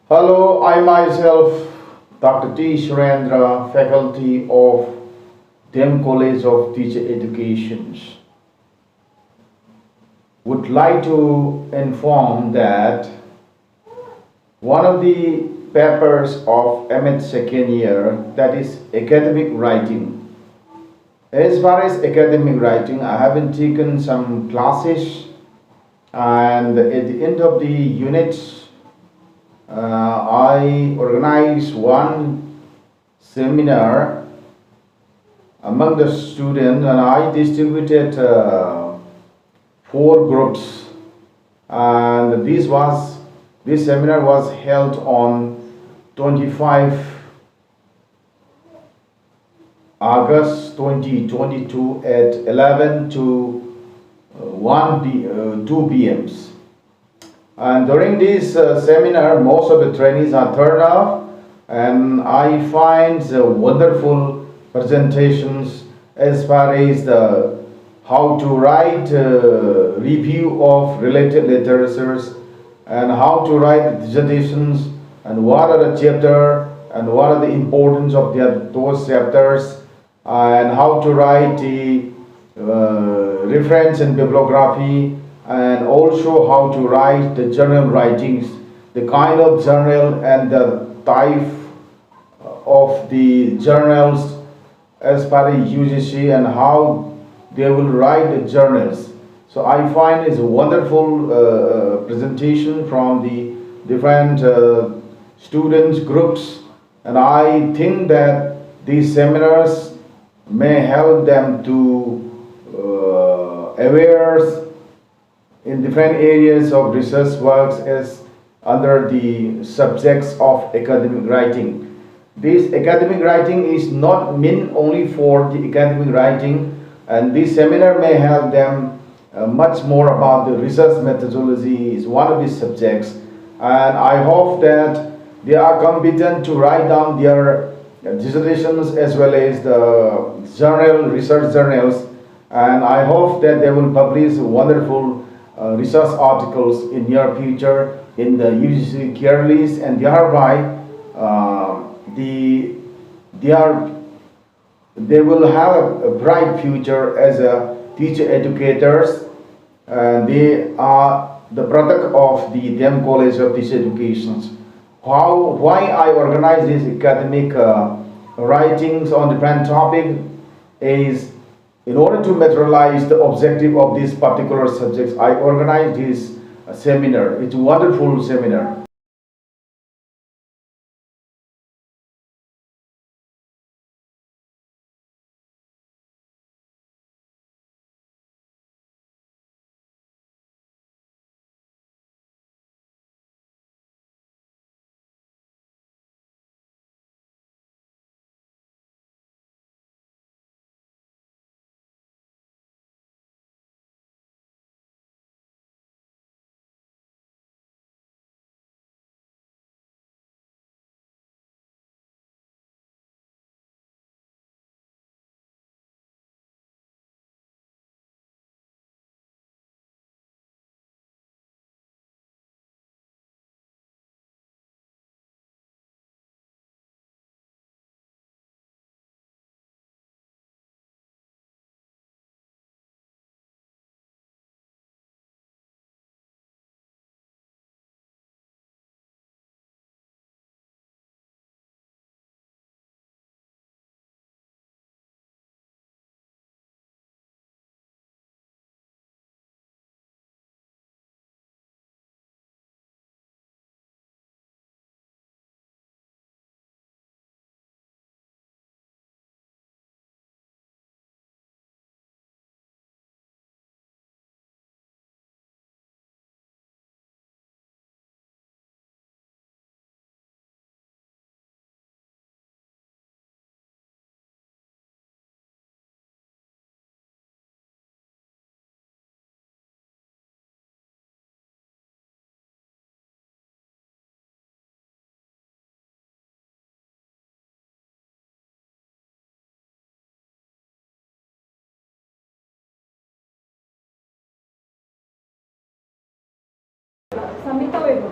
Hello, I myself, Dr. T. Surendra, faculty of DEM College of Teacher Education, would like to inform that one of the papers of MH second year, that is academic writing. As far as academic writing, I haven't taken some classes, and at the end of the unit, I organized one seminar among the students, and I distributed four groups, and this seminar was held on 25 August 2022 at 11 to 2 p.m. And during this seminar, most of the trainees are turned up, and I find wonderful presentations as far as the how to write review of related literatures, and how to write dissertations, and what are the chapter, and what are the importance of those chapters, and how to write the reference and bibliography, and also how to write the journal writings, the kind of journal and the type of the journals as per the UGC, and how they will write the journals. So I find it's a wonderful presentation from the different students groups, and I think that these seminars may help them to aware in different areas of research works as under the subjects of academic writing. This academic writing is not meant only for the academic writing, and this seminar may help them much more about the research methodology is one of these subjects, and I hope that they are competent to write down their dissertations as well as the research journals, and I hope that they will publish wonderful research articles in near future in the UGC care list, and thereby the they are they will have a bright future as a teacher educators, and they are the product of the DEM College of Teacher Education. Why I organize these academic writings on different topic is in order to materialize the objective of these particular subjects. I organize this seminar. It's a wonderful seminar.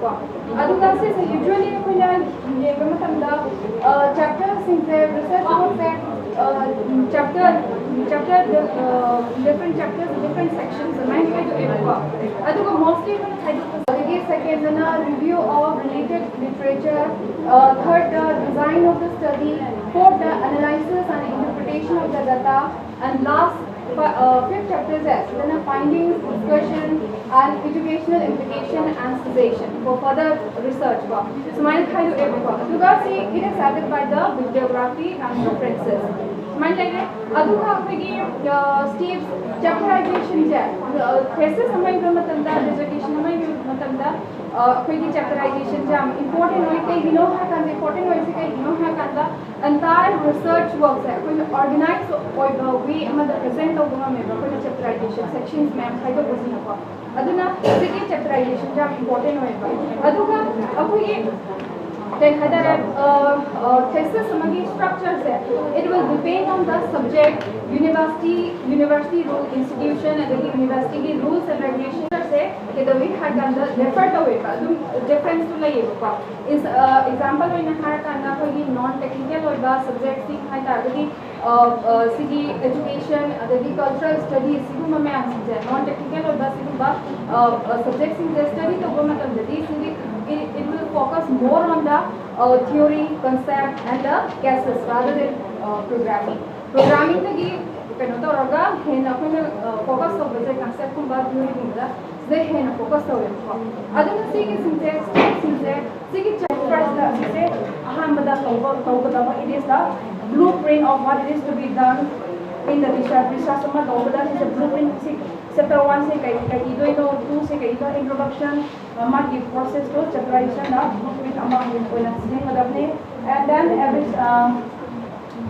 ꯂꯩꯌꯦꯕꯀꯣ ꯑꯗꯨꯒ ꯁꯤꯁꯦ ꯌꯨꯖꯨꯋꯦꯂꯤ ꯑꯩꯈꯣꯏꯅ ꯌꯦꯡꯕ ꯃꯇꯝꯗ ꯆꯦꯞꯇꯔꯁꯤꯡꯁꯦ research ꯋꯥꯔꯛꯁꯦ chapter different chapters different sections ꯑꯗꯨꯃꯥꯏꯅ ꯈꯥꯏꯗꯣꯛꯑꯦꯕꯀꯣ ꯑꯗꯨꯒ mostly ꯑꯩꯈꯣꯏꯅ ꯈꯥꯏꯗꯣꯛꯄꯁꯤꯗꯒꯤ ꯁꯦꯀꯦꯟꯗꯅ review of related literature third the design of the study fourth the analysis and interpretation of the data and last fifth chapter is then findings discussion and educational implication and suggestion for further research so my khaido aduga see it is added by the bibliography and references Mandage, Aduka Pigi, Steve's chapterization jet. Thesis Amai Matanda, dissertation Amai Matanda, Pigi chapterization jam. Important Noike, you know, Hakan, important Noike, you know, Hakanda, entire research works organized way among the present of the chapterization sections, ma'am, Haido Businapa. Aduna, Pigi chapterization jam, important Noike. Aduka, Apui. Then thesis structures it will depend on the subject, university rule, institution, and the university rules and regulations say the way the different way difference to is example in non-technical subjects education, the cultural studies, non-technical subjects in the study it will focus more on the theory, concept, and the cases rather than programming. Programming the focus of the concept theory they focus on other thing is syntax it is the blueprint of what it is to be done in the research is a blueprint chapter 1 say kai 2 say kai introduction market process to chapterization blueprint among and then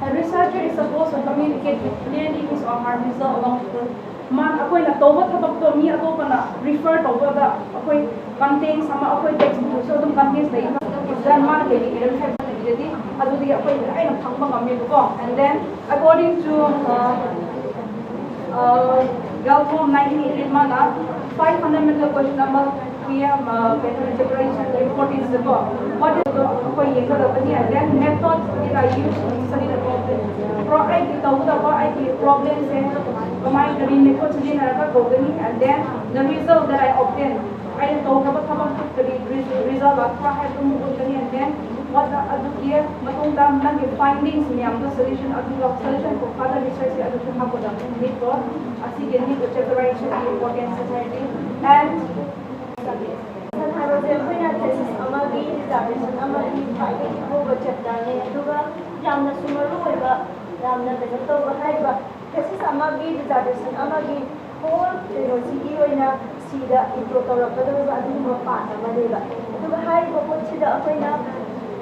a researcher is supposed to communicate with clearly his or her result along the man akoi na toba thabak to mi atopa na refer to the akoi contains sama akoi textbook so dum contains the then man ke ni iron have jadi adu di akoi ai na thangba ngam ko and then according to Galcom 1988 mana 5 fundamental question number PM chapterization report is the what is the and then methods that I use to study the problem. Problems and and then the result that I obtained. I talk about the result of and then what the findings the solution for further research chapterization important society and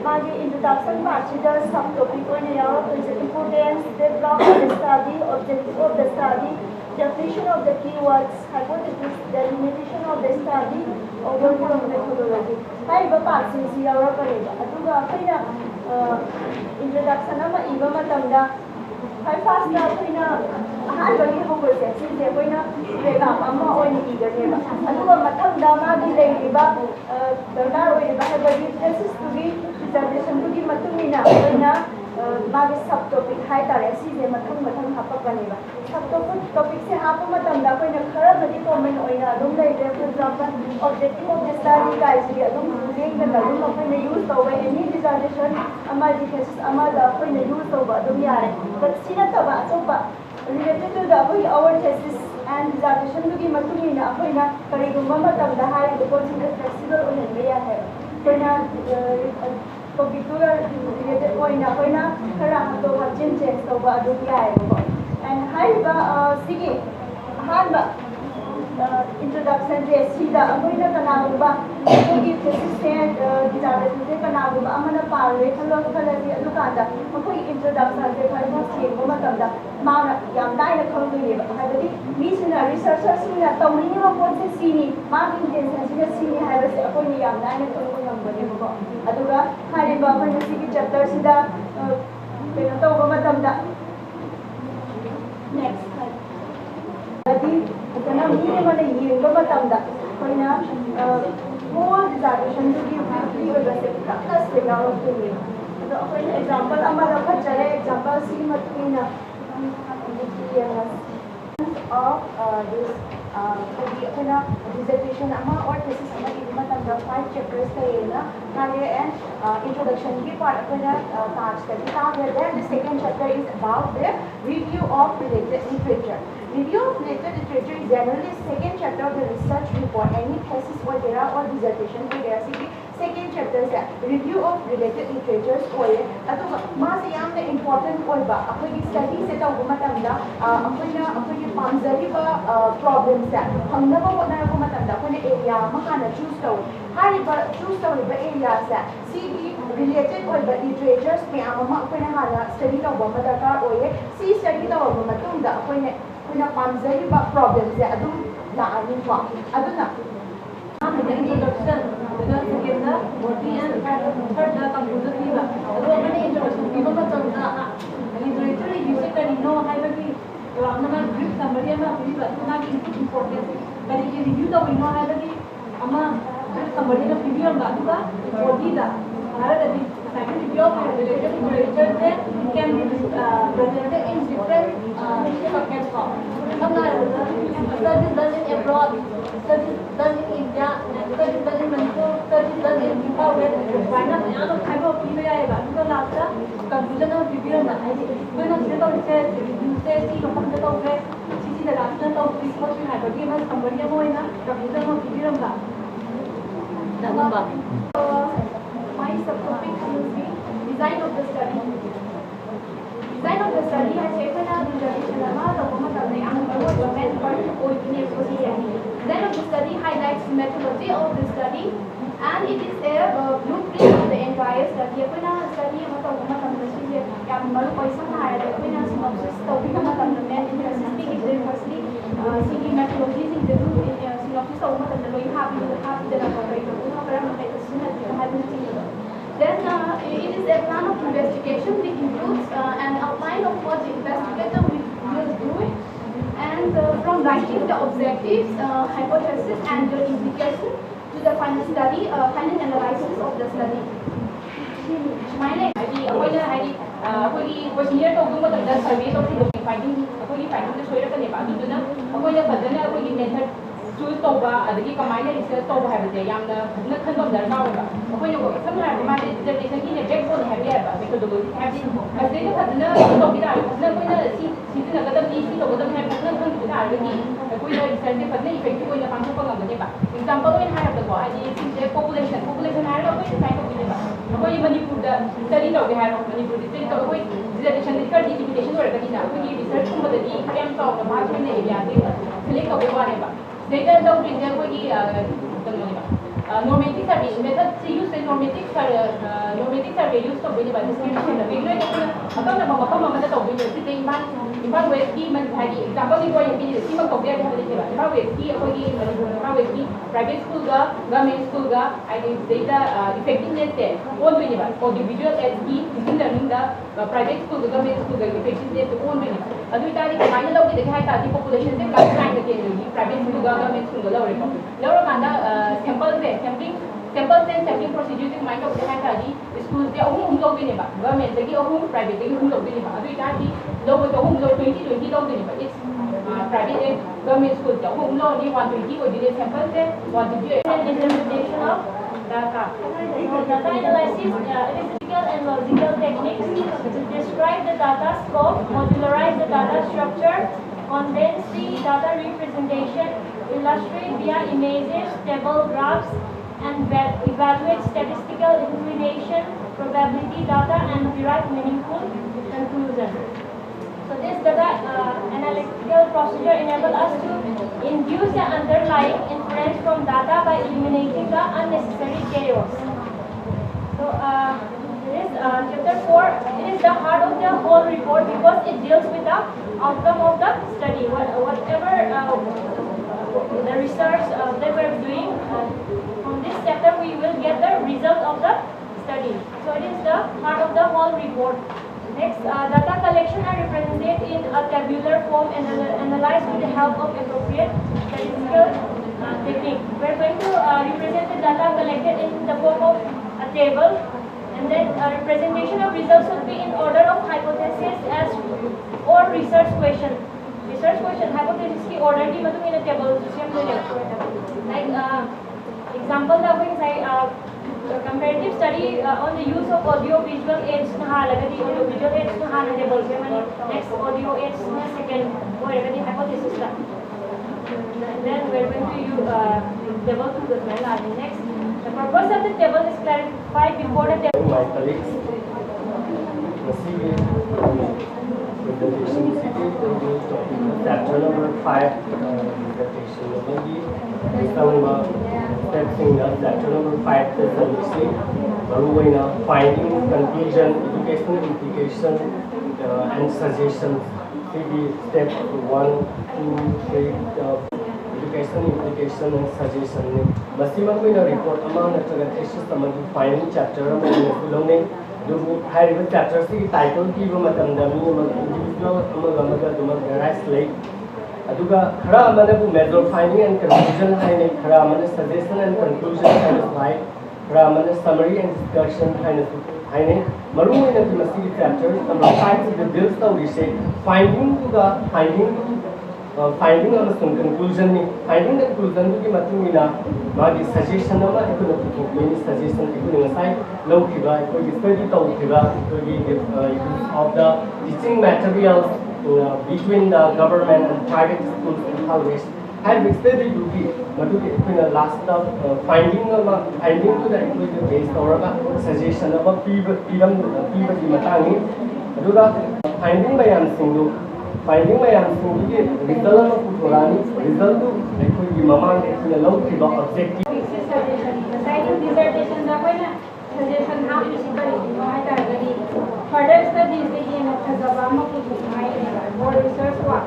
introduction part subtopic importance, development of the study, objective of the study, definition of the keywords, hypothesis, delimitation of the study, overview of methodology. Haiba part since you are introduction iba matamda hai fast na ahali hogoje since breakup ama oini iganeba aduga matamda ma gi leiba darnar oiba habadi thesis to be dissertation to be matumina oina magi subtopic hai tare sije mathang hapakaneba subtopic se hapa matamda koina khara badi common oina adum leibe for example objective of the study guys bi adum using the adum apne use to any dissertation ama thesis ama da apne use to adum yare but sina taba toba related to the our thesis and dissertation to gi matumina apna karigumba matamda hai the coaching flexible oina ya hai koina topic to related oina khara to change to ba adum yare and haiba sige hanba introduction je sida amoina kanagumba togi thesis and dissertation je kanagumba amana parle thalo thaladi adukanda akoi introduction je phaiba singba matamda mana yam dai na khangdui ba haibadi misina researcher sina tawni ma concept sini ma intention sina sini haiba se akoi ni yam dai na khangdui ngambani ba aduga haiba phaiba sigi chapter sida pena tawba matamda next adi kana mine mana yengba matamda koina whole dissertation to give briefly with the plus the now to me. So for example, amara phachare example see matina of this dissertation or thesis the 5 chapters and introduction part then the second chapter is about the review of related literature. Review of related literature is generally second chapter of the research report. Any thesis or dissertation second chapter is review of related literatures or important study set of problems area choose choose areas related literatures study study problems introduction, second body and third conclusion introduction literature review know brief summary importance review summary review body second review of related literature can be presented in different shortcut form. Studies done in abroad, studies done in India, studies done in Manipur, studies done in Zimbabwe. Why not? I don't have a PBI, but last conclusion of review. When I sit on review, say, see, come to the last of this what you have a given somebody conclusion of review. My subtopic will be design of the study. Design of the study has taken out the design of the study highlights the methodology of the study and it is a blueprint of the entire study. Study synopsis methodologies in the synopsis then it is a plan of investigation which includes an outline of what the investigator will do and from writing the objectives, hypothesis and the implication to the final study, final analysis of the study. Questionnaire survey finding method choose research data normative survey method use normative survey use description Impan West example private school government school data effectiveness individual as learning the private school government school effectiveness population private school government school sample sampling procedures in mind of the schools government private 2020 it's private government schools 120 sample 120 of data. Data analysis, statistical and logical techniques describe the data scope, modularize the data structure, condense the data representation, illustrate via images, table graphs, and evaluate statistical inclination, probability data, and derive meaningful conclusions. So this data analytical procedure enables us to induce the underlying inference from data by eliminating the unnecessary chaos. So this chapter 4, it is the heart of the whole report because it deals with the outcome of the study. Whatever the research that we are doing, from this chapter we will get the result of the study. So it is the heart of the whole report. Next, data collection are represented in a tabular form and analyzed with the help of appropriate statistical technique. We're going to represent the data collected in the form of a table, and then representation of results would be in order of hypothesis as or research question. Research question hypothesis की order की मतलब in a table system में like example that we say comparative study on the use of audio visual aids na lagadi audio visual aids na the table से money next audio aids na second वो लगदी hypothesis का. And then we're going to use table to the slide. Next, the purpose of the table is clarified before the table. My colleagues, chapter number 5, presentation maybe some steps in chapter number 5 is finding, conclusion, educational implication, and suggestions. Step 1, 2, 3, educational implication and suggestion. Masima ko na report ama na taga thesis tamang final chapter ama na tulong do high chapter si title ki ba matam da mi ma individual ama gamaga duma rights like aduga khara ama na bu major finding and conclusion hai ne khara ama na suggestion and conclusion kind of like khara ama na summary and discussion kind of hai ne maru na ki masi chapter number 5 is the builds the research finding to the finding on some conclusion ni finding the conclusion ki matung ina magi suggestion ama ikono ko ni suggestion ikono ngai low kiba ko study to kiba to use of the teaching materials between the government and private schools in Halwes have study to be madu ikono last finding to the ikono based or suggestion ama piba di matangi aduga finding mayam sindu finding mayam sindu result ama putorani result to ikono mamang ikono low kiba objective Deciding dissertation da कोई ना suggestion how to study वहाँ जाएगी further studies के लिए ना थज़ावा में कुछ नहीं है और research हुआ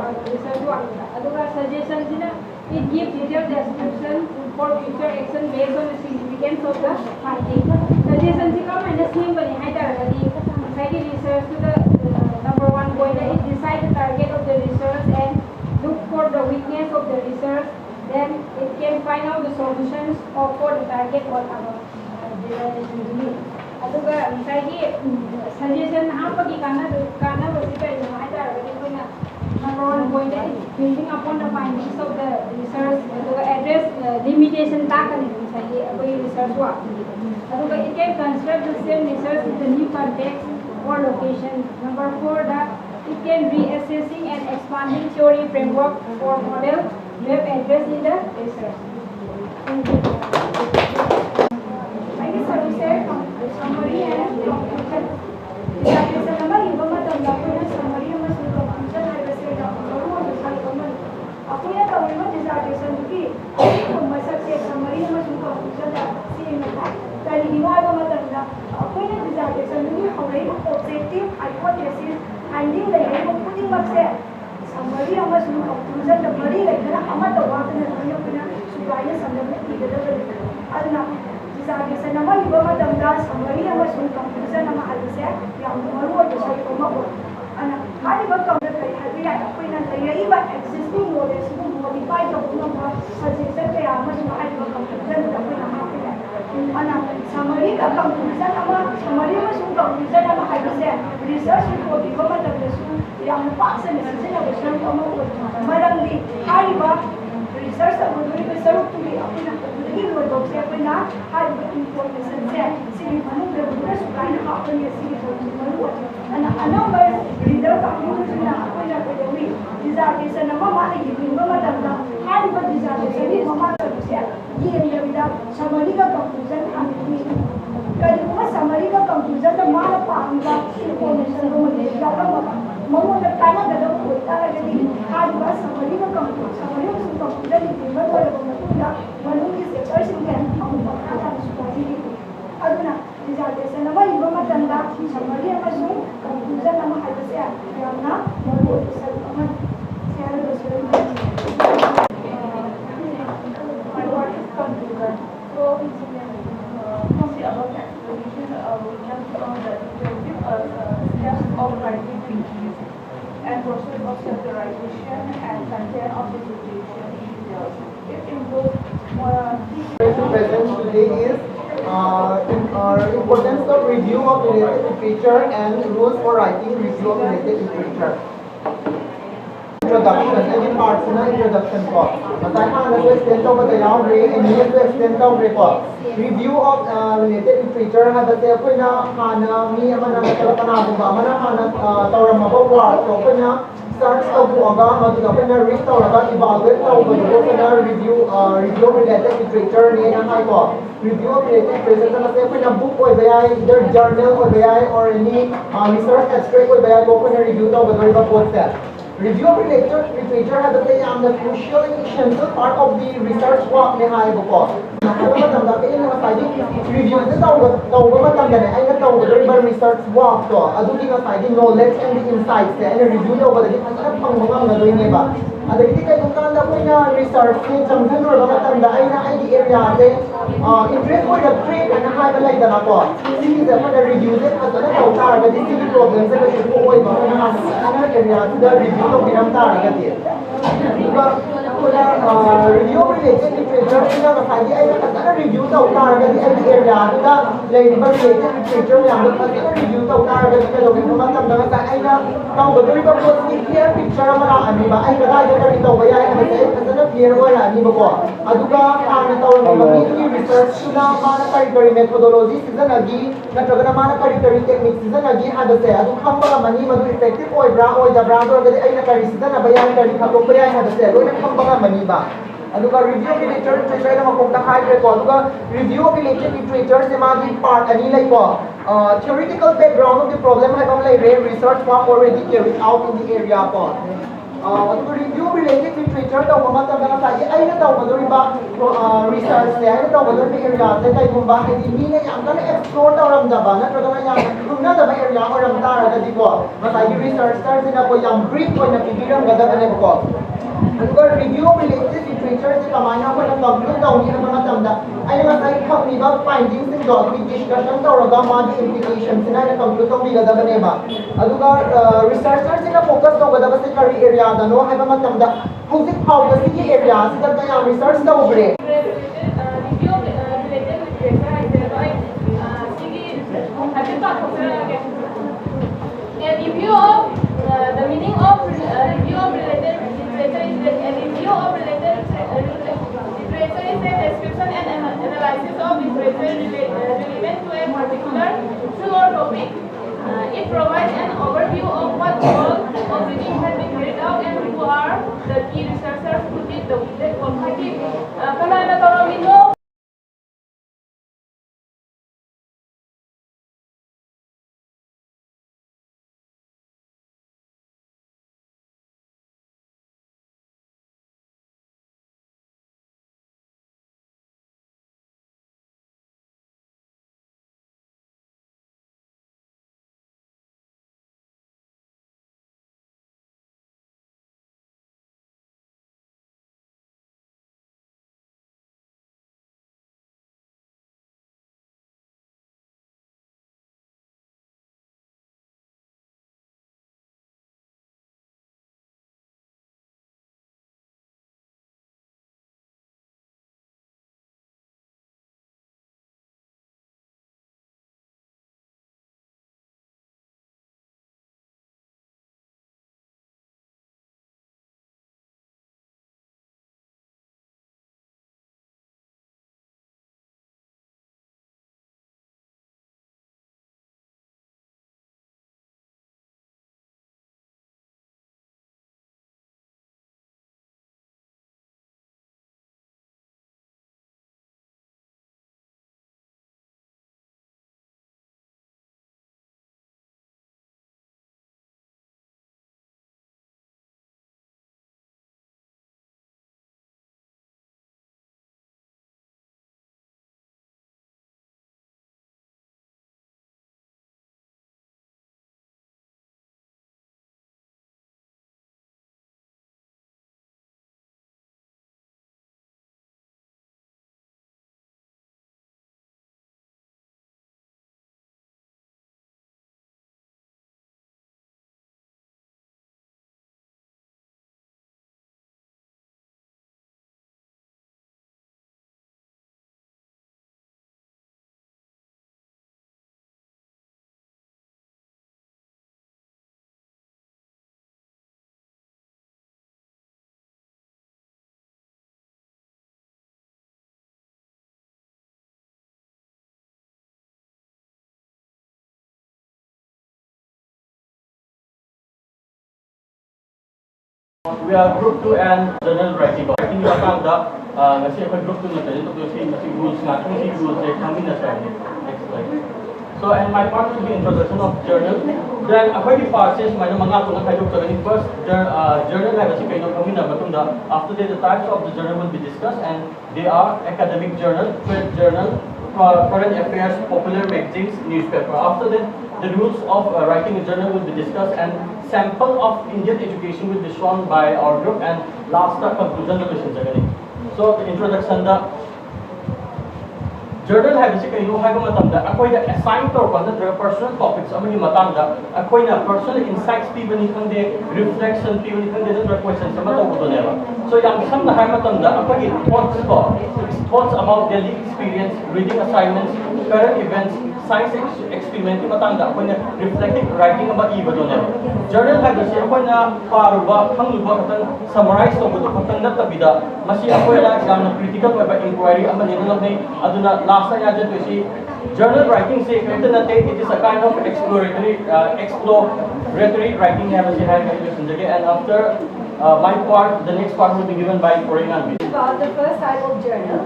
अदुगा suggestion जी ना it gives detailed description for future action based on the significance of the finding suggestion जी का मैंने same बनी है जाएगी second research to the number 1 point it decide the target of the research and look for the weakness of the research. Then it can find out the solutions for the target or our dissertation. अदुगा मिसाइगी suggestion हाँ पकी काना बसी पे जमाई जा रहे हैं ना number 1 point है building upon the findings of the research अदुगा address limitation ताकने मिसाइगी कोई research हुआ अदुगा it can construct the same research in the new context or location. Number 4 that it can reassessing and expanding theory framework or model we have addressed in the research. I guess I will say summary and conclusion. Dissertation number even matam da ko na summary ama sun conclusion hai wese da ko mo misal kaman apo ya ka mo dissertation ki ko masak se summary ama sun conclusion da si me ta kali diwa ba matam da apo ya dissertation ni hore objective hypothesis finding the aim of putting back se summary ama sun conclusion da bari like na ama da wa na ko na subai samdam ki da da adna dissertation nama iba matam da summary ama sun conclusion ama alise ya maru da sai ko ma ana hari ba kam da kai hari ya ko na da yayi ba existing knowledge ko modify da ko na suggestion ka ama sun hari ba conclusion da ko na ma ana summary ka conclusion ama summary ama sun conclusion ama alise research ko iba matam da su yang paksa ni sila ko sun ko ma marang hari ba research da ko ni sa ru tu ya ko na ini dua saya pernah hari information saya sini mana berbeza sukai nak apa ni sini baru anak reader tak mungkin nak apa nak berdiri dissertation nama mana gitu nama tanda hari ber dissertation ni mama terusnya ini yang kita summary ka conclusion kami kalau cuma summary ka conclusion tu mana paham information tu mana kalau mau nak tanya dalam kita lagi hari ber summary ka conclusion itu baru menunggu research kan kamu akan sukai aduna dissertation nama ibu macam dah summary amasung conclusion nama ada saya yang na mau research kaman saya ada research what is conclusion so from the above explanation we can see that it will give us steps of writing thinking and process of summarization and content of the situation in details. It improves Present today is importance of review of related literature and rules for writing review of related literature. Introduction, any parts na introduction ko. Masaya ka na extend to ba tayo and need to extend to ko. Review of related literature hada sa ko na kana mi ama na talaga ba mana kana tawra mabawar so ko na starts to buaga madu ko na read tawra evaluate to ba ko na review related literature ni na hay ko. Review of related literature na sa ko na book or bayay either journal or bayay or any research abstract or bayay ko na review to ba post that. Review of related literature has the crucial and essential part of the research work ni Haibo ko. Matanda kayo na masayang review ito tawag matanda na ay natawag ba research work to. Ado di nga sayang knowledge and the insights na review daw ba dito ang pang mga gagawin niya ba. Ada hindi kayo kanda ko na research ni champion or matanda ay na ay di area ate interest ko na trade na Haibo like na ko. Sige sa mga review din at na tawag targa di sige problem sa kasi ko ay ba na area the review to pinamtar agad yan. Diba, review related literature, ina masagi ay nakasana review daw targa di ay area, diba, like diba related literature yan, nakasana review daw targa di kalawin mo matamdaman sa ay na, tao ba, diba po, clear picture ang mga ani ba, ay kadaya ka rin daw ba yan, kasana clear wala, di ba po, aduga, ang tawag mo, magiging research na mga curriculum methodology, sila nagi, natraga na mga curriculum techniques, sila nagi, hadase, adung kang mga mani, madu effective oy, bra, oy, da, bra, agad ay nakarisita na bayan ka rin hatong bayan hadase, doon ang kang mga mani ba. Ano ka review of literature na magkukakahay ko, ano ka review of literature sa mga part, anilay ko, theoretical background of the problem, ay pamilay research work already carried out in the area ko. Ano ka review related literature daw, mga tanda na tayo, ay nataw ba doon ba research niya, ay nataw ba doon may area, sa tayo kung bakit hindi na yan, ka na-explore daw ramdaban, na talaga nga yan, kung na ba area o ramdara, kasi ko, masaya research, start na po yung brief ko, napigirang gadagan ko. Ano ba review related literature sa kamanya ko ng pag-look daw ni mga tanda ay naman ay kami ba findings ng dog with discussion daw raga mga implications na pag-look daw biga daw ba ano ba researchers sila focus daw ba sa career area no ay mga tanda how the city area sila kaya research daw bre review related literature ay dito ay sige hatin pa ako and review of the meaning of review of related literature is a review of related literature is a description and analysis of literature relevant to a particular issue or topic. It provides an overview of what all of reading has been carried out and who are the key researchers who did the work. We are group 2 and journal writing. Writing yung account kasi ako group 2 na tayo. Ito si rules nga. Ito si rules ay kami na sa next slide. So, and my part will be introduction of journal. Then, ako yung parts may mga ako na kayo sa ganit. First, journal ay kasi kayo kami na matunda. After that, the types of the journal will be discussed and they are academic journal, trade journal, current affairs, popular magazines, newspaper. After that, the rules of writing a journal will be discussed and sample of Indian education will be shown by our group and last conclusion will be so the introduction the journal habisi kayo hago matanda akoy na assign to or the personal topics amani matanda akoy na personal insights bani khande reflection bani khande the questions sama to ko neba so yang sam na hay matanda akoy thoughts about daily experience reading assignments current events science experiment matanda akoy na reflective writing about iba do neba journal habisi akoy na paruba khangluba khatan summarize to ko khatan na tabida masi akoy na exam critical web inquiry amani na nei aduna last time I just see journal writing say it is a kind of exploratory writing and after my part the next part will be given by Korean. About the first type of journal,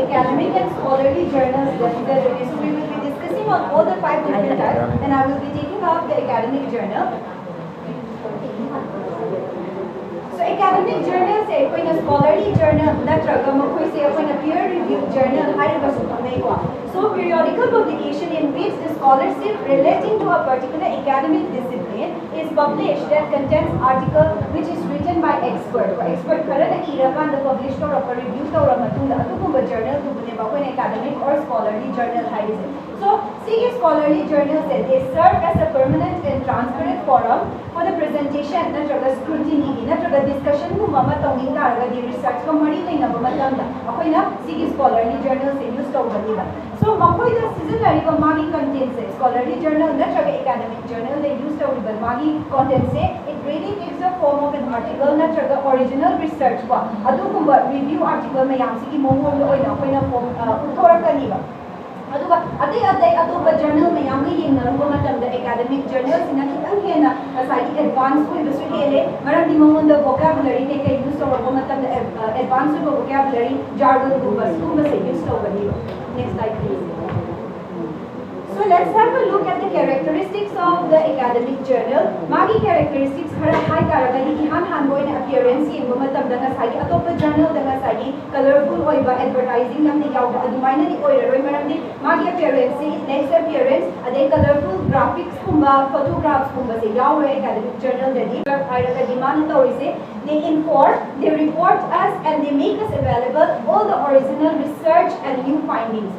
academic and scholarly journals. So we will be discussing on all the 5 different types, and I will be taking up the academic journal. So academic journal say कोई ना scholarly journal ना ट्रगा में कोई से कोई ना peer reviewed journal हर एक बस नहीं हुआ. So periodical publication in which the scholarship relating to a particular academic discipline is published that contains article which is written by expert. Expert करें ना कि रकान the published और review तो और मतुला तो कुछ journal तो बुने बाकों academic or scholarly journal है इसे. So see scholarly journals they serve as a permanent and transparent forum for the presentation ना ट्रगा scrutiny ना ट्रगा discussion को मम्मा तोंगिंग तारगा दी research का मरी नहीं ना बमतलाम दा अकोई ना see scholarly journals से use तो बनी बा. So मकोई दा season लारी को मागी content से scholarly journal ना ट्रगा academic journal they use तो बनी मागी content से it really takes the form of an article ना ट्रगा original research को अदो कुंबा review article में यहाँ से की मोमो में ओई ना कोई ना form उठोरा करनी बा. अदुगा अदुगा journal में यहाँ ये नरंगो मतलब the academic journals इन्हें कितने हैं ना साइकी advanced कोई बस ये ले मरम दिमाग में the vocabulary ने के use तो वो मतलब the advanced vocabulary jargon को बस use तो बनी हो. Next slide please. So let's have a look at the characteristics of the academic journal. मागी characteristics खरा high कारगली की han boy ने appearance ये मतलब दंगा साइकी अतोप journal दंगा साइकी colorful होई बा advertising हमने क्या होगा अदुमाइना दी ओयर रोई मरम दी मागी appearance it next appearance अदे colorful graphics कुंबा photographs कुंबा से क्या हुआ academic journal दे आयरका demand तो इसे they inform, they report us and they make us available all the original research and new findings.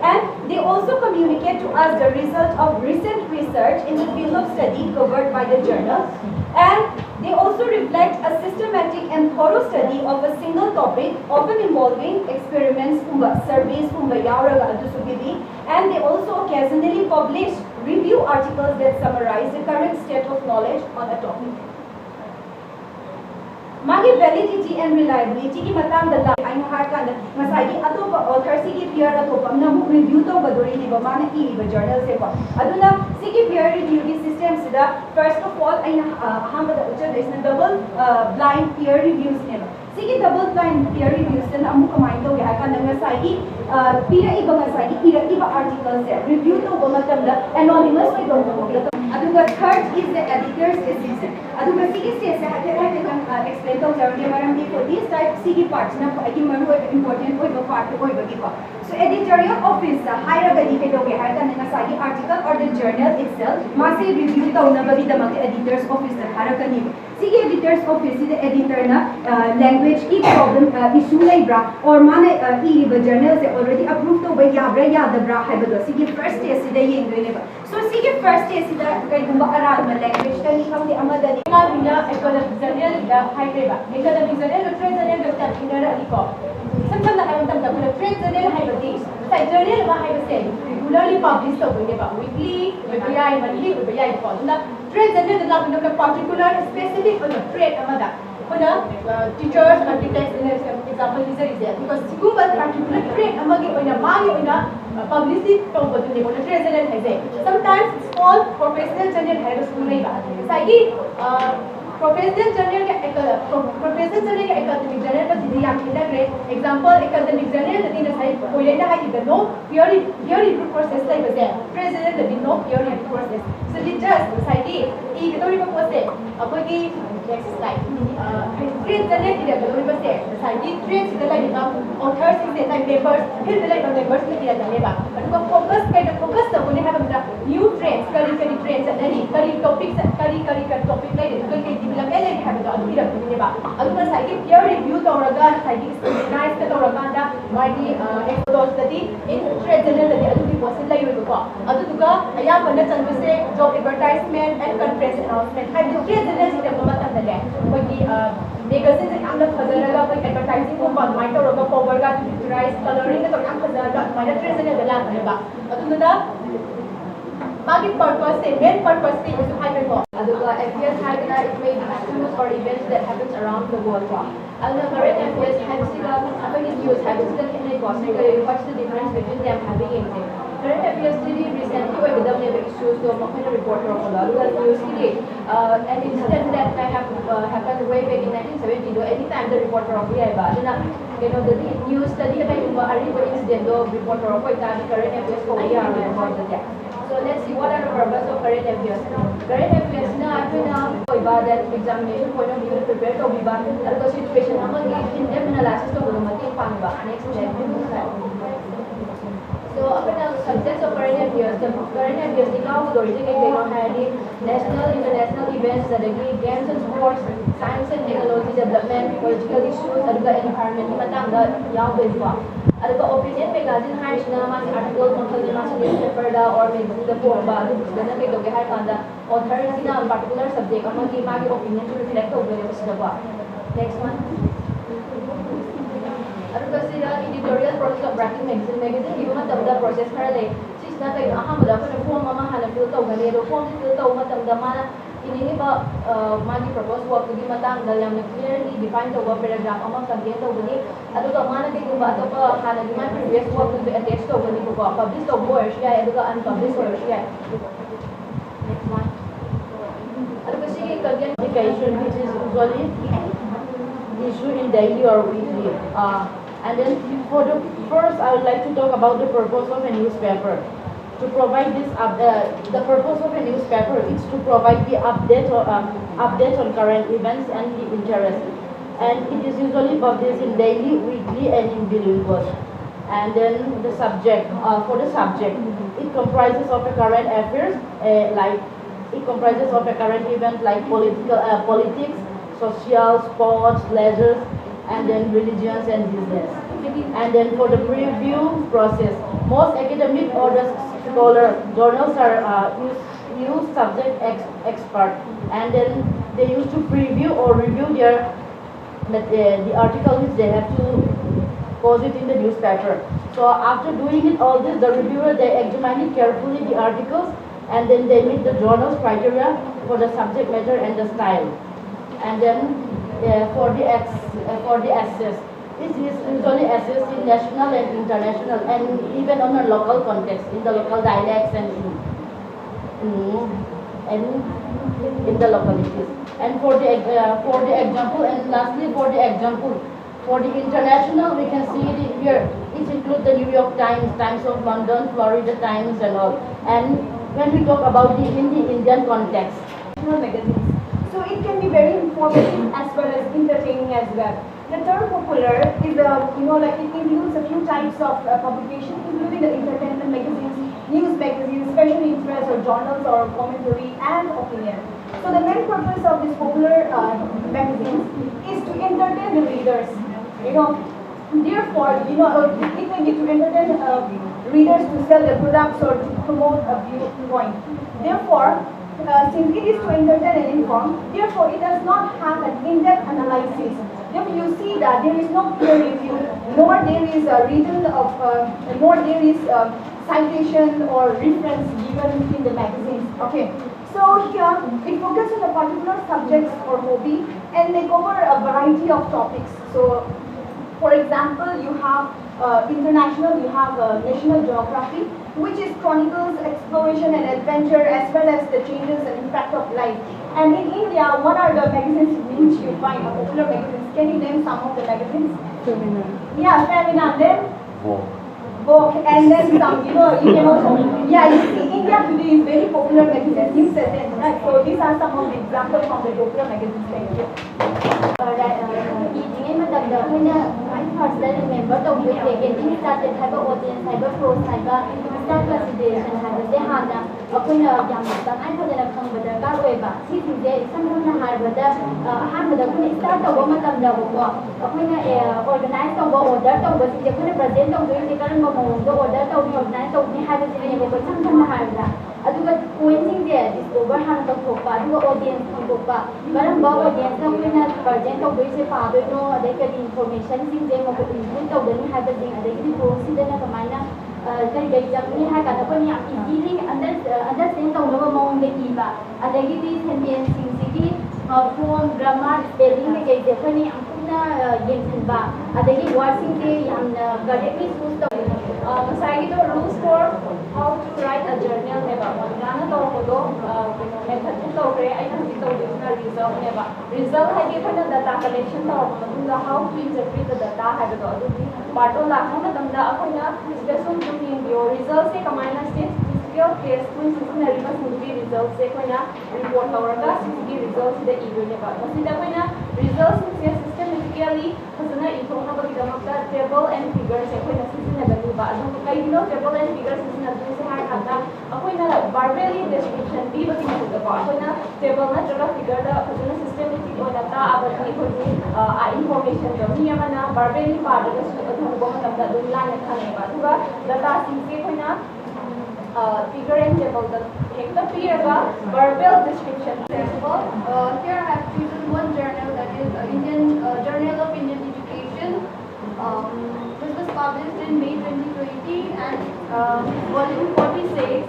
And they also communicate to us the result of recent research in the field of study covered by the journal. And they also reflect a systematic and thorough study of a single topic, often involving experiments, surveys, and they also occasionally publish review articles that summarize the current state of knowledge on a topic. मागी validity and reliability की मतंग दला आइनो हार कांद मसाई अतोप author सी की peer अतोप हमना book review तो बदोरी नी बमाना की रिव journal से पा अदुना सी की peer review की system सिदा first of all आइना हम बता उच्च देशना double blind peer reviews ने बा सी की double blind peer reviews ने अमु कमाई तो क्या कांद Masai peer इबा Masai peer इबा articles से review तो बमतम ला anonymous की बमतम अदुना third is the editor's assistant अदुना सी की से explain तो जरूरी मरम दी for these type C की parts ना आई की मरु important कोई part कोई बगी पा so editorial office सा higher बगी के लोगे हर तने ना सागी article or the journal itself मासे review तो उन्हें बगी दमक editors office ना हर कनी C की editors office C the editor ना language की problem issue नहीं ब्रा और माने ई ब journal से already approved तो भाई याद ब्रा है बदो C की first stage सी दे ये इंग्लिश ने so C की first stage सी दा कई गुम्बा आराम में language का नहीं हम दे अमदा नहीं का बिना economic journal दा high लेबा economic journal और trade journal का इंटर अधिको समझना है मतलब तब तो trade journal है बदी side journal वहाँ है बसे regularly publish तो बने बा weekly बेबियाई monthly बेबियाई फॉल ना trade journal दा बिना का particular specific on trade अमदा होना teachers architects example is there because सिकुम्बा particular trade अमगे होना मागे होना publicity tꯧꯕꯗꯨꯅꯦ ꯀꯣ trade journal ꯍꯥꯏꯁꯦ sometimes it's called professional journal ꯍꯥꯏꯔꯒꯁꯨ ꯂꯩꯕ ꯉꯁꯥꯏꯒꯤ professional journal ga academic journal ga sidi yam khilagre example academic journal da dina sai koilena haida no peer review process lai base trade journal da no peer review process so it just society e gadori ba process apoi ki next slide trade journal ida gadori ba se society trade sida lai ba authors in the members फिर lai ba members ni ida dane ba aduga focus ta bone ha ba new trends kari trends ani kari topics kari topic lai de kai develop ele ha ba adu ida dane ba aduga sai peer review tawraga sai scrutinize ka tawraga da magi methodology in trade journal da adu ki process lai ro ko aduga aya bana chanbase job advertisement and conference announcement ha the trade journal sida ba mata dale magi magazine se amna phajaraga kai advertising ko ban mai tawraga cover ga picturize coloring ka tawraga phajaraga mai trade journal da la ba aduga magi purpose se main purpose se is hybrid ko aduga FBS hagana it may be schools or events that happens around the world ko aduga current FBS habsiga apani news habsiga kinai ko se what's the difference between them having in current affairs study recently with the issues to a reporter of the news study an incident that may have happened way back in 1970 do anytime the reporter of the the news study about a incident of reporter of the current affairs ko about that. So let's see what are the purpose of current affairs. Current affairs na that examination point of view prepare to be ba the situation among in-depth analysis to mating pang ba next step. So अपने subjects of current affairs निकाल दो इसे कहीं national international events जैसे games and sports science and technology development political issues अदुगा environment की मतंग दा याव बेचवा अदुगा opinion magazine हाई शिना मासी article मंथली मासी newspaper दा और magazine दा फोर बा अदुगा ना के दोगे हाई कांदा author शिना particular subject अमन की मागी opinion जो reflect हो गए उस दबा next one अदुगा सिरा editorial process of writing magazine की वहाँ तब दा process कर ले सिस्ना कहीं आहा मुदा पर form मामा हाले fill तो गने रो form fill तो वहाँ तब दा माना ini ba magi propose work di matang da yang clearly define to paragraph ama contain to bani aduga mana ke ba to ba hala di man previous work to attach to bani ko publish to bo asia aduga unpublished or asia next one aduga sige content publication which is usually issue in daily or weekly and then for the first I would like to talk about the purpose of a newspaper. To provide this the purpose of a newspaper is to provide the update on current events and the interest, and it is usually published in daily, weekly, and in bilingual. And then the subject for the subject, it comprises of a current affairs it comprises of a current event like politics, social, sports, leisure, and then religions and business. And then for the preview process, most academic or scholar journals are use subject expert, and then they used to preview or review the article which they have to post it in the newspaper. So after doing it all this, the reviewer they examine it carefully the articles, and then they meet the journal's criteria for the subject matter and the style. And then for the essays, it is usually assessed in national and international and even on a local context, in the local dialects and in the localities. And for the example, and lastly for the example, for the international, we can see it here. It includes the New York Times, Times of London, Florida Times, and all. And when we talk about in the Indian context, magazines. So it can be very informative as well as entertaining as well. The term popular is like it includes a few types of publication, including the entertainment magazines, news magazines, special interest or journals or commentary and opinion. So the main purpose of this popular magazines is to entertain the readers. Therefore, it may be to entertain readers to sell their products or to promote a viewpoint. Therefore, since it is to entertain and inform, therefore it does not have an in-depth analysis. Therefore, you see that there is no peer review, nor there is a reason of, nor there is citation or reference given in the magazines. Okay. So here it focuses on a particular subject or hobby, and they cover a variety of topics. So, for example, you have international, we have National Geography, which is chronicles exploration and adventure as well as the changes and impact of life. And in India, what are the magazines which you find popular magazines? Can you name some of the magazines? Femina. Yeah, Femina. Then Vogue, and then some, you can also, yeah, you see, India Today is very popular magazine, you said that, right? So these are some of the examples from the popular magazines. Thank you. First, remember the way getting started cyber audience, cyber pro, cyber star classification, cyber hana, अपना याम तंग for the खंग बदर का कोई बात सी चीज़ें संपूर्ण हार बदर हाँ बदर कुछ start तो वो मतलब जब वो अपना organize तो वो order तो वो चीज़ें कुछ present तो वो चीज़ें करन वो तो order तो वो organize तो वो हार बदर ये वो संपूर्ण हार बदर अदुगा कोई चीज़ें discover हान तो थोपा अदुगा audience तो थोपा करन वो audience तो कुछ present तो वो चीज़ें पावे नो अदे के information चीज़ें वो कुछ input तो वो नहीं हार बदर अदे की procedure ना कमाइना कहीं कहीं जब नहीं है करना कोई नहीं easily understand तो लोगों मौन देखी बा अदगी भी sentence सिंसिटी form grammar spelling के कहीं देखो नहीं अपना ये बा अदगी word सिंगे हम correctly choose तो Masagi to rules for how to write a journal neba. Magana to ko do method to re I can to na result neba. Result hai ke phana data collection to matunda how to interpret the data hai do adu pato la khana damda akhana special to in your result se kamana state skill case kun sisna riba sindi result se koina report tawraga sindi result the email neba. Masida koina results se systematically khasana inform ba kidamakta table and figures se koina sisna ba ba kay dino table and figures sisna du se har khata akoina verbally description bi ba kinda ba akoina table na jara figure da khasana systematic oina ta abati khodi information do ni amana verbally pa da su thon ba matam da du la na khane ba duga data sinse koina figure and table the ekta clear ba verbal description example here I have chosen one journal that is Indian Journal of Indian Education. This was published in May 2020 and volume 46.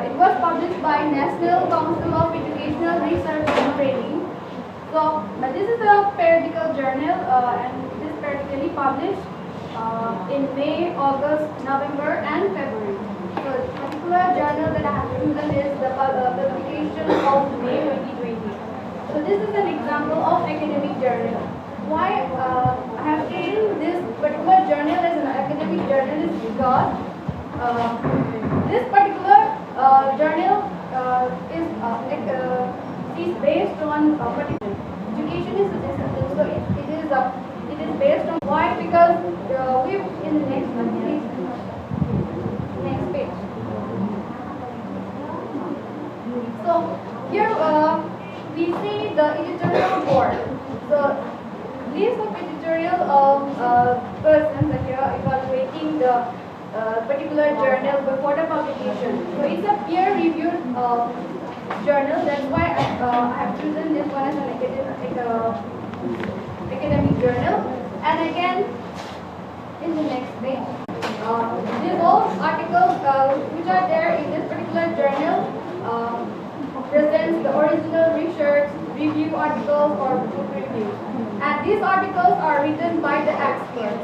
It was published by National Council of Educational Research and Training. So this is a periodical journal and it is periodically published in May, August, November and February. So the particular journal that I have chosen is the publication of May 2020. So this is an example of academic journal. Why I have taken this particular journal as an academic journal is because this particular journal is based on particular education is suggested. So it is based on why, because we in the next page. So here we see the editorial board. So list of editorial persons that are evaluating the particular journal before the publication. So it's a peer-reviewed journal. That's why I have chosen this one as an academic journal. And again, in the next page, these all articles which are there in this particular journal presents the original research, review articles or book reviews. And these articles are written by the experts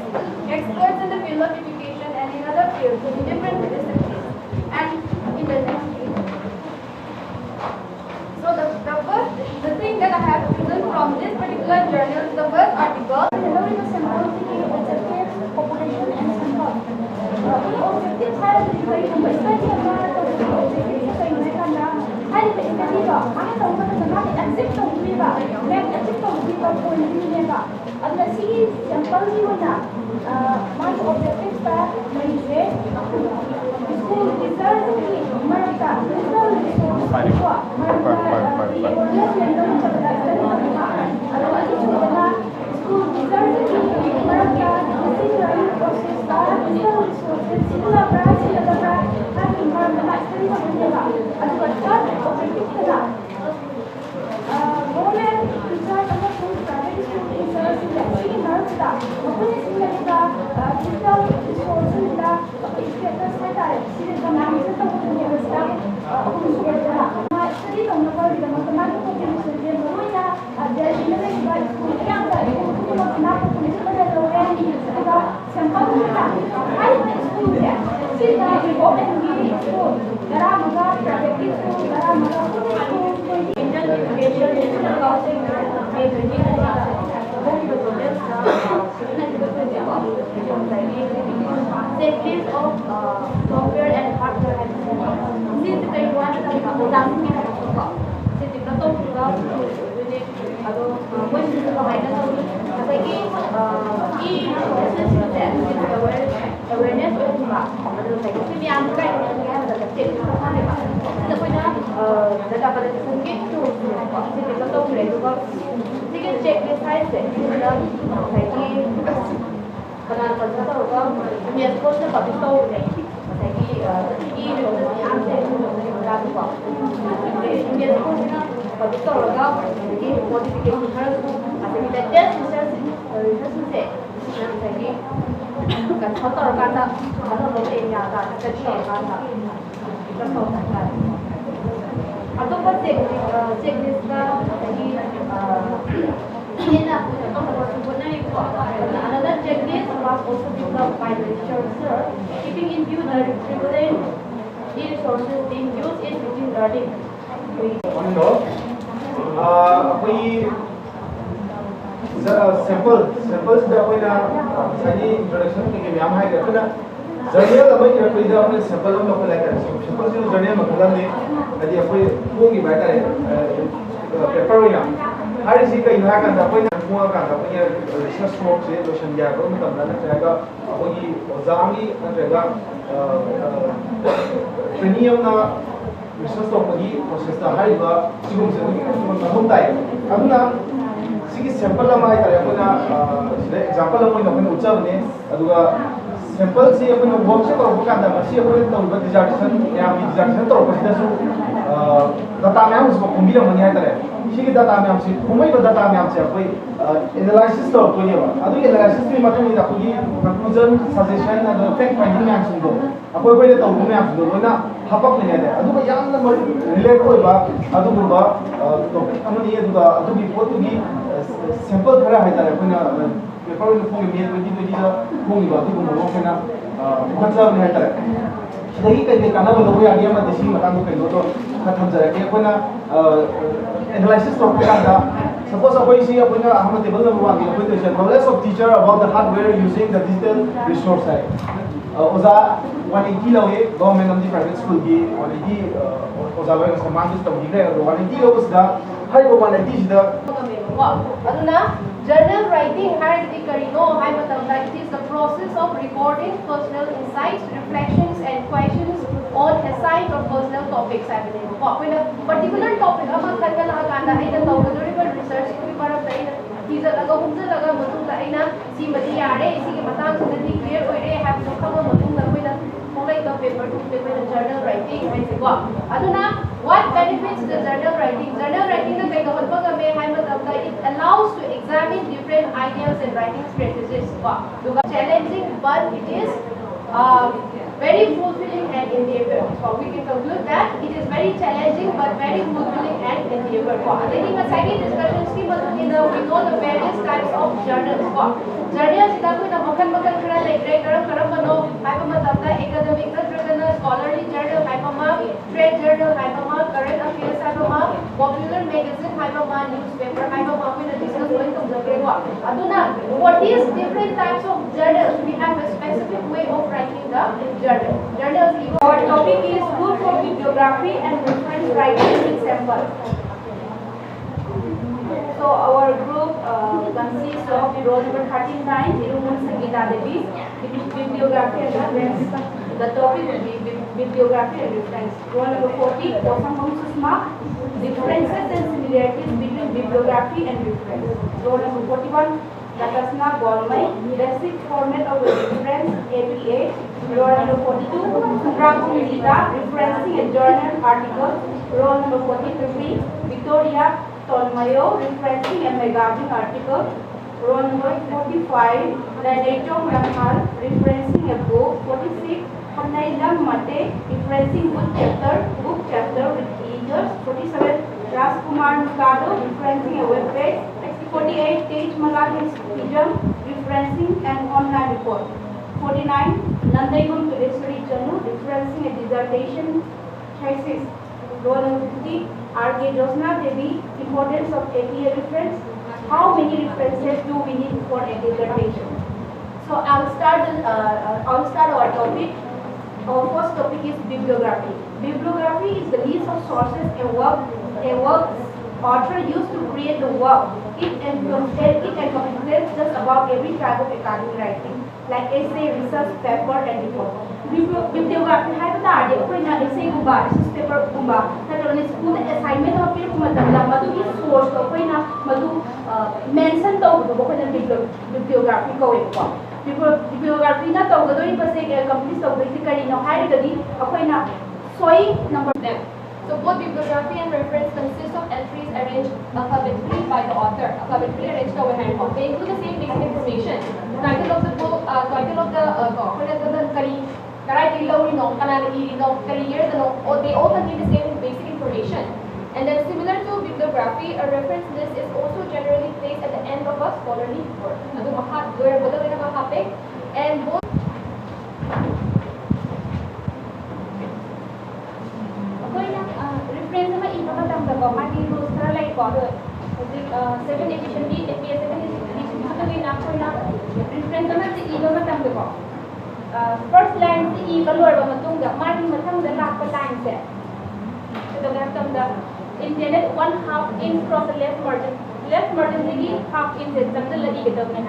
in the field of education and in other fields in different disciplines. And in the next page. So the thing that I have chosen from this particular journal is the first article. Population and sample. Objective has Open school, Naramaga Private School, Naramaga School, Indian education is about safety of software and hardware since the one since the awareness another checklist was also developed by the researcher, keeping in view the prevalent resources being used in teaching learning. samples da koina sani introduction ke myam hai rakna journal amai rakoi da apne sample am lokal ai sample jo journal makalam ne adi apoi pongi baita paper ya hari si kai na kan da koina muwa kan da koina research work se do shan ya ko matam na chaga apoi ozami na chaga training na research to pagi process ta hai ba sigum se ni hom dai aduna sigi sample ama ai tare apuna example amoi na apuna uchabne aduga sample si apuna work se ko ka da si apuna to dissertation ya dissertation to ko sida su data myam su ko mira mani ai tare sigi data myam si kumai ba data myam se apoi analysis to ko ni ba adu analysis ni matu ni da ko gi conclusion suggestion and fact finding myam su do apoi ko to ko myam su do na hapak ni ai adu ba yam na relate ko ba adu ba topic amani adu adu bi potu gi sample khara hai tare apuna paper ni phone me 2020 da phone ba tu mo ko na khatsa ni hai tare dai kai kana ba lo ya dia ma desi ma kan ko kai do khatam jara ke apuna analysis to ka da suppose apoi si apuna ahma table number 1 apoi the knowledge of teacher about the hardware using the digital resource hai oza 180 lawe government of the private school gi 180 oza lawe saman dis to gi re 180 lawe da hai ko 180 da aduna journal writing haragdi karino hai matamda it is the process of recording personal insights, reflections and questions on assigned or personal topics I believe ko koina particular topic ama khalkal aganda aina tawdori research ki para taina teaser laga humza laga matung da aina si mati yare isi ki matang sudati clear oire have to cover matung da koina follow the paper to paper journal writing hai se ko aduna what benefits the journal writing da kai ka halpa ga me hai matlab it allows to examine different ideas and writing strategies ko challenging but it is very fulfilling and endeavor. So we can conclude that it is very challenging but very fulfilling and endeavor. Taking a second discussion scheme, we know the various types of journals. Journals ita ko na makan khara like karam bano hai pa matlab da academic na scholarly journal hai pa ma trade journal hai pa ma current affairs hai pa ma popular magazine hai pa ma newspaper hai pa ma we discuss going to the ko aduna what is different types of journals we have a specific way of writing the journals. Our topic is good for bibliography and reference writing example. So our group consists of roll number 39, Irumun Sangeeta Devi, bibliography and reference. The topic will be bibliography and reference. Roll number 40, Kosam Susma, differences and similarities between bibliography and reference. Roll number 41, Latasna Golmai, basic format of the reference, APA. Roll number 42, Ragu Milita, referencing a journal article. Roll number 43, Victoria Tolmayo, referencing a magazine article. Roll number 45, Nadejo Rahal, referencing a book. 46, Hanailam Mate, referencing book chapter with pages. 47, Rajkumar Mikado, referencing a web page. 48, Tej Malak's Hijam, referencing an online report. 49, Nandayam Tuleswari Chanu, referencing dissertation thesis. Roll number 50, R.K. Josna Devi, importance of APA reference. How many references do we need for a dissertation? So I'll start our topic. Our first topic is bibliography. Bibliography is the list of sources a work's author used to create the work. It encompasses just about every type of academic writing, like essay, research, paper, and report. Bibliography है बता आगे कोई ना essay Gauba, research paper Gauba, ना तो उन्हें school assignment हो फिर कुछ मतलब मधु की source तो कोई ना मधु mention तो वो कोई ना bibliography को एक बार. Bibliography ना तो गदोरी पर से complete तो basically ना हाई गदी कोई ना सोई number them. So both bibliography and reference consist of entries arranged alphabetically by the author, alphabetically arranged over hand. They include the same basic information. Title of the book, title of the karai ilo no, kanana no, career no, or they all contain the same basic information. And then similar to bibliography, a reference list is also generally placed at the end of a scholarly work. And both reference sama iba matam da ko mati rules kara lai ko second edition di APA second edition sama ni na ko na reference sama si iba matam da ko first line si iba lor ba matung da mati matam da lak pa line se so da matam da intended 1/2 inch cross the left margin lagi half inch se tam da lagi ke dog na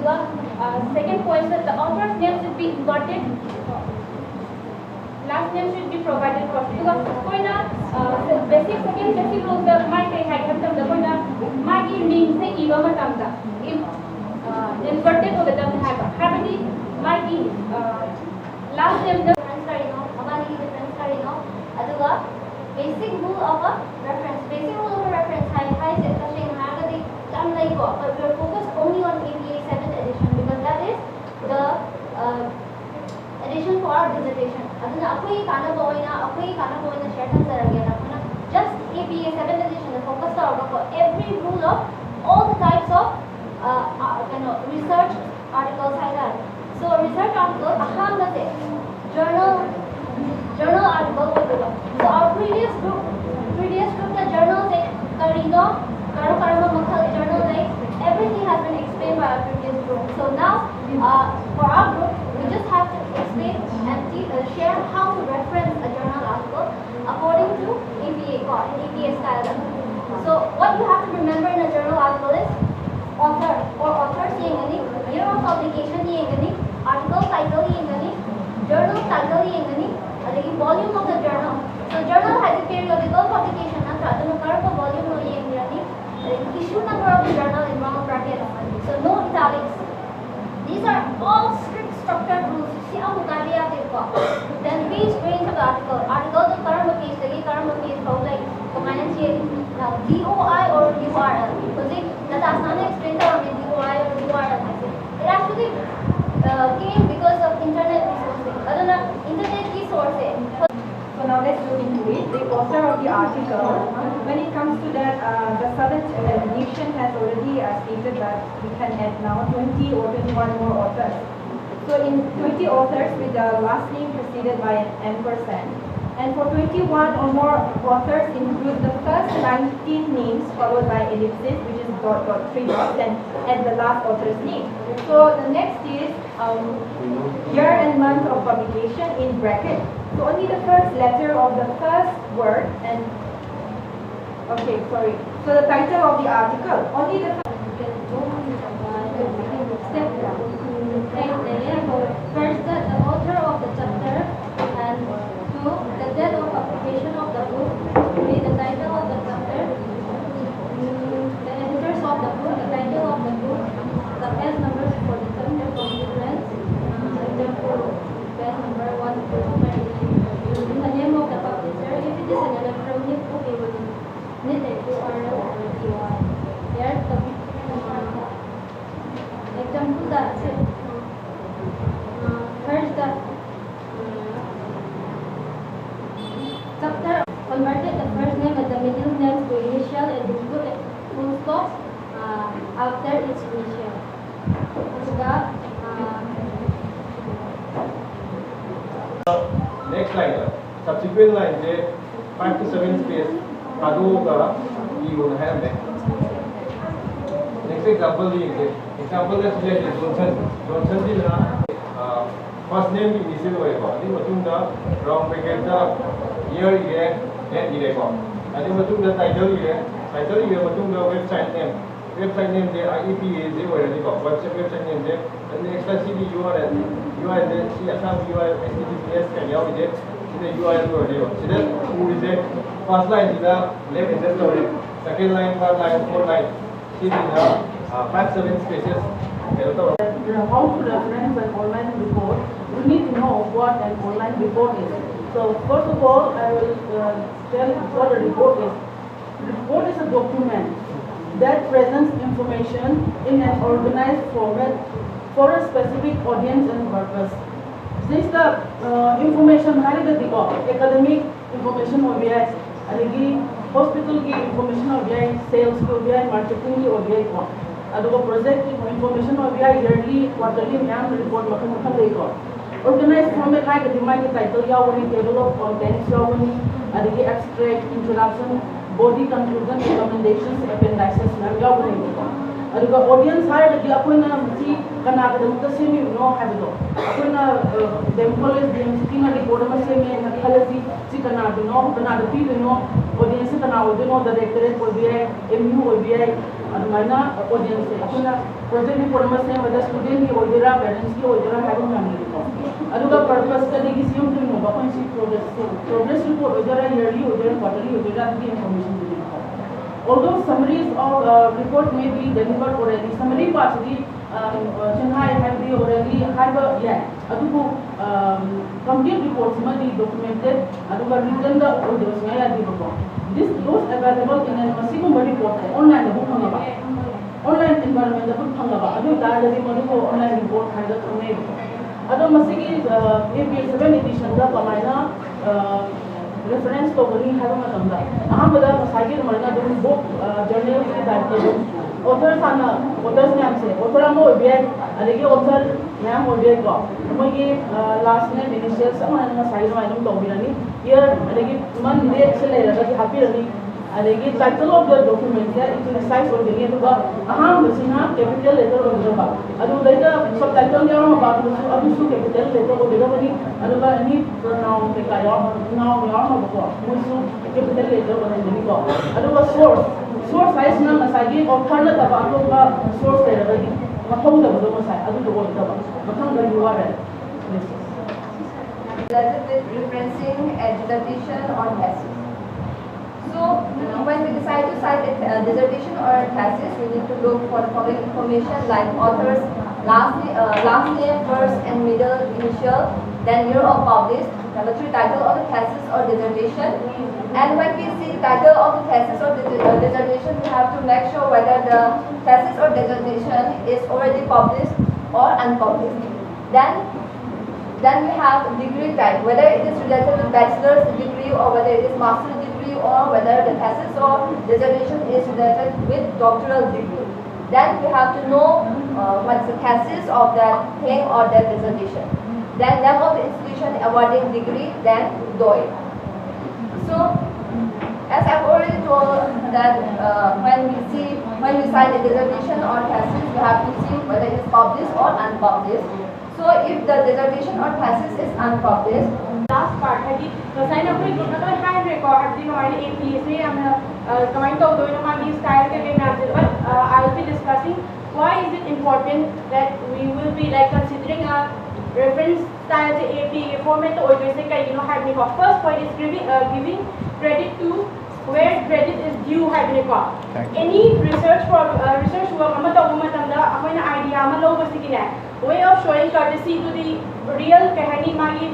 ha second point is the author's name should be inverted. Last name should be provided for. Because कोई ना basic second basic rules का मार के है हम तब कोई ना मार की meaning से इवा में तब दा inverted हो गया तब है का बनी मार की last name दा reference करी नो हमारी reference करी no अदुगा basic rule of a reference है से कशे ना कदी काम नहीं को but we are focused only on APA 7th edition because that is the edition for our dissertation. अदुना अकोई काना बोइना share tan zarage na kana just APA 7th edition the focus for every rule of all the types of research articles like that. So research article aham na se journal article hoga. So our previous group the journal se karino karma makhal journal like everything has been explained by our previous group. So now for our group we just have to explain and share how to reference a journal article according to APA style. So what you have to remember in a journal article is author or authors yengani, year of publication yengani, article title yengani, journal title yengani, the volume of the journal. So journal has a periodical publication and volume no yengani, issue number of the journal in round bracket. So no italics. These are all strict structured rules. Then page range of the article. Article the current page like command now DOI or URL. Because that Asana explained DOI or URL. It actually came because of internet resources. Internet resources. So now let's look into it. The author of the article, when it comes to that, the Southern edition has already stated that we can add now 20 or 21 more authors. So in 20 authors with the last name preceded by an ampersand. And for 21 or more authors include the first 19 names followed by ellipsis, which is dot, 3 dots, and add the last author's name. So the next is year and month of publication in bracket. So only the first letter of the first word and so the title of the article, only the First, the author of the chapter, and two, the date of publication of the book, three, the title of the chapter, the editors of the book, the title of the book, the page numbers for the chapter from reference, example, page number 1 to 2, the name of the publisher. If it is an electronic book, it will need a URL or a DOI. Here, the example that's it. First, the chapter converted the first name and the middle name to initial and include a full stop after its initial. next line subsequent line je 5 to 7 space adu ka you have next example that Johnson ji na first name ki initial hoye ko adi matung da wrong bracket da year ye date ye ko adi matung da title ye matung da website name je IEPA je hoye ni ko website name je and next CD URL de si asam URL HTTPS ka yaw je sida URL ko de sida who is it first line sida left is story second line third line fourth line sida 5-7 spaces how to reference an online report, we need to know what an online report is. So first of all, I will tell what a report is. Report is a document that presents information in an organized format for a specific audience and purpose. Since the information academic information or hospital information or sales marketing project information or yearly quarterly report organized format title table of contents abstract introduction body conclusion recommendations appendices audience hierarchy report audience directorate MU audience project report student parents purpose progress report yearly quarterly information. Although summaries of report may be delivered already, summary part of the already complete reports must be documented and written the this was available in a massive report online online environment the book online report APA 7 edition reference to bring have book journal authors name se author author name last name initials year month date title of the document size capital letter subtitle capital letter pronoun capital letter source size author source URL related with referencing and dissertation or thesis. So when we decide to cite a dissertation or a thesis, we need to look for the following information like author's last name, first and middle initial, then year of published, number 3 title of the thesis or dissertation. And when we see the title of the thesis or dissertation, we have to make sure whether the thesis or dissertation is already published or unpublished. Then we have degree type, whether it is related to bachelor's degree or whether it is master's degree or whether the thesis or dissertation is related with doctoral degree. Then we have to know what's the thesis of that thing or that dissertation. Then name of the institution awarding degree, then DOI. So as I've already told that when we cite a dissertation or thesis, we have to see whether it is published or unpublished. So if the dissertation or thesis is unpublished, last part है कि sign up कोई group में high record दिन हमारे APA से हम comment तो दो ना मांगी style के लिए मैं but I will be discussing why is it important that we will be like considering a reference style से APA format तो वैसे कई high record. First point is giving credit to where credit is due high record. Any research work हम तो वो मतलब अपने idea हम लोग बस किन्हें way of showing courtesy to the real कहनी मांगी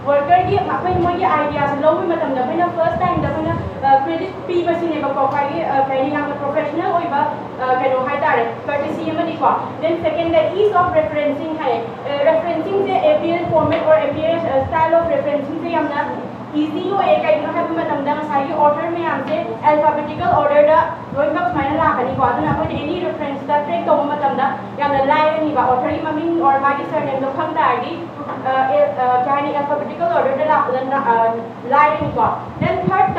worker की अपने मोई ideas लोग भी मतलब अपने first time अपने credit P बस इन्हें बको खाई कहनी हम professional होई बा कहनो हाई तारे courtesy हम दिखा. Then second the ease of referencing है referencing से APL format और APL style of referencing से हम ना easy हो एक आइडिया है मतलब ना सारी order में हमसे alphabetical order दा रोई बक्स मायने ला करी को आदमी अपन any reference दा track तो मतलब ना या ना line नहीं बा author की मम्मी और मागी surname तो खंग दा आगे क्या नहीं alphabetical order line ko. Then third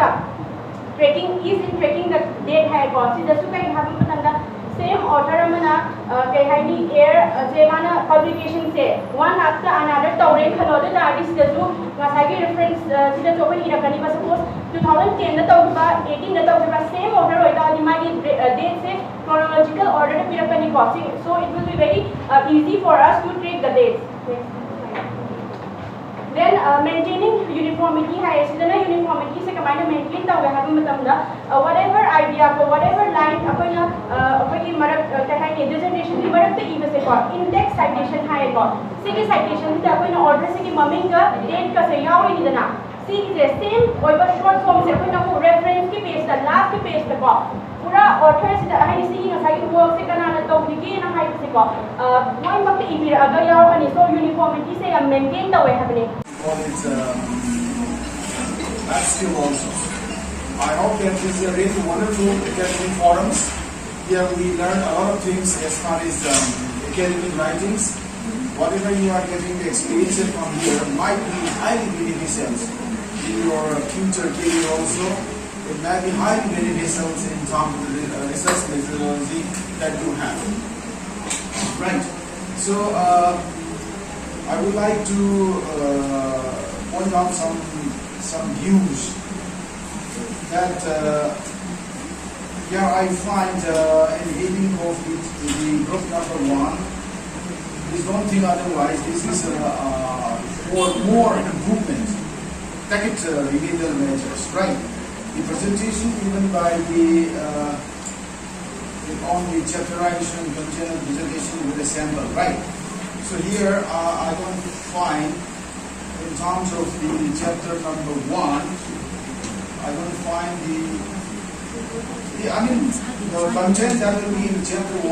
tracking is in tracking the date hai ko. Si dasu kai habi matanda same author amana kai hai ni air je mana publication se one after another tawre khalo the artist dasu ngasagi reference sida to pani rakani ba suppose 2010 da tawba 18 da tawba same order hoita ani magi date se chronological order de pirakani ko. So it will be very easy for us to track the dates. Then maintaining uniformity hai sidana uniformity se kamai maintain ta we have matamda whatever idea ko whatever line apaina apagi marak ta hai dissertation ki marak ta even se ko index citation hai ko se citation ta apaina order se ki maming ka date ka se yaw ni dana see the same oiba short form se apaina ko reference ki page ta last ki page ta ko pura author se ta hai si nga sai work se kana na to ki na hai se ko moi mak ibira aga yaw ani so uniformity se maintain ta we have ni on its that skill also. I hope that this is a really wonderful academic forums. Here we learn a lot of things as far as academic writings. Whatever you are getting the experience from here might be highly beneficial in your future career also. It might be highly beneficial in terms of the research methodology that you have. Right. So I would like to point out some views that here I find in reading of the group number 1. Please don't think otherwise. This is for more improvement. Take it remedial measures, right? The presentation given by the on the chapterization container presentation with a sample, right? So here I don't find, in terms of the chapter number 1, I don't find the content that will be in chapter 1.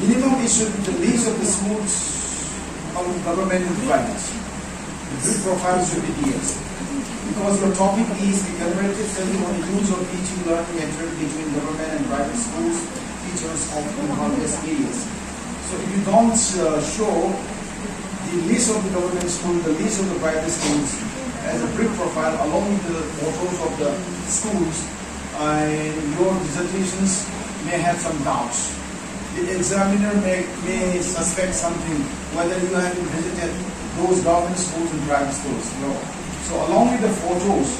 Minimum is should be the list of the schools of government and private. The good profile should be here. Because your topic is the comparative study on the use of teaching learning method between government and private schools, teachers of various areas. So if you don't show the list of the government school, the list of the private schools as a brief profile along with the photos of the schools, your dissertations may have some doubts. The examiner may suspect something, whether you have visited those government schools and private schools. No. So along with the photos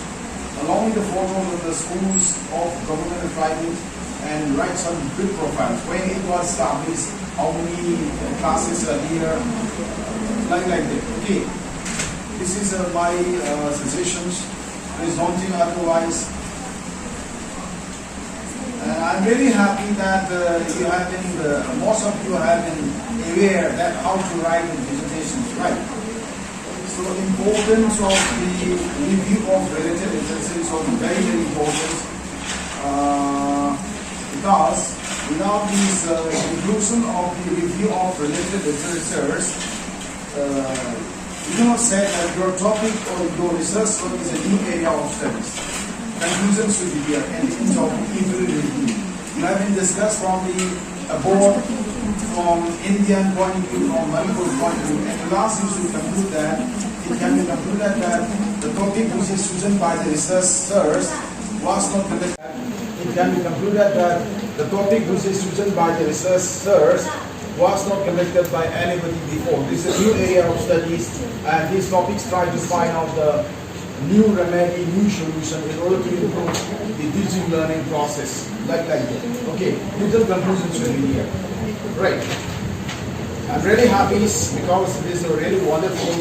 of the schools of government and private, and write some good profiles. When it was established, how many classes are here, like that. Okay, this is my suggestions. Please don't think otherwise. I'm really happy that you have been, most of you have been aware that how to write in dissertations, right? So importance of the review of related literature is also very, very important. Because without this inclusion of the review of related literatures, you cannot say that your topic or your research is a new area of studies. Conclusion should be here and the end of equally review. You have been discussed from the board, from Indian point of view, from Manipur point of view, and the last you should conclude that it can be concluded that the topic which is chosen by the researchers was not the it can be concluded that the topic which is chosen by the researchers was not collected by anybody before. This is a new area of studies, and these topics try to find out the new remedy, new solution in order to improve the teaching learning process. Like that. Okay, little conclusions will be here. Right. I'm really happy because this is a really wonderful.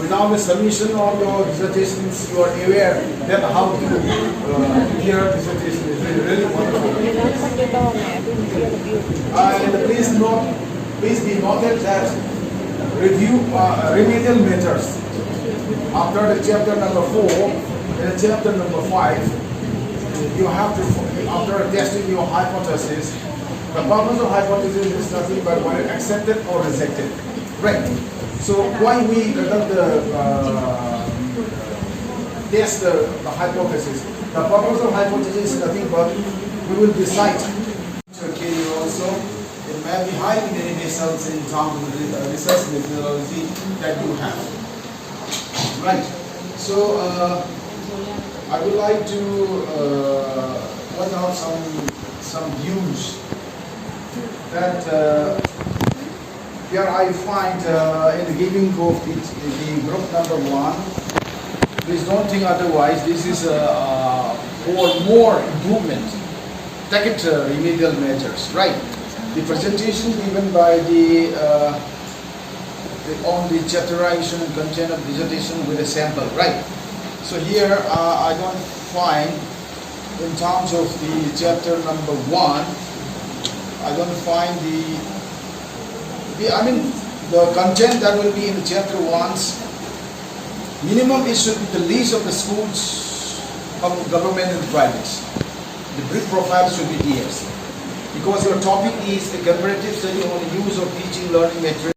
Without the submission of your dissertations, you are aware that how to hear dissertation is really wonderful. And please be noted that review remedial measures after the chapter number 4 and chapter number 5. You have to, after testing your hypothesis, the purpose of hypothesis is nothing but whether accepted or rejected. Right. So why we conduct the test the hypothesis? The purpose of hypothesis is nothing but we will decide. Okay, also it may be highly beneficial results in terms of the research methodology that you have. Right. So I would like to point out some views that here I find in the giving group, the group number 1. Please don't think otherwise. This is for more improvement. Take it remedial measures, right? The presentation given by on the chapterization and content of dissertation with a sample, right? So here I don't find, in terms of the chapter number 1, I don't find the content that will be in the chapter 1's minimum. It should be the list of the schools of government and privates. The brief profile should be DFC, because your topic is a comparative study on the use of teaching learning materials.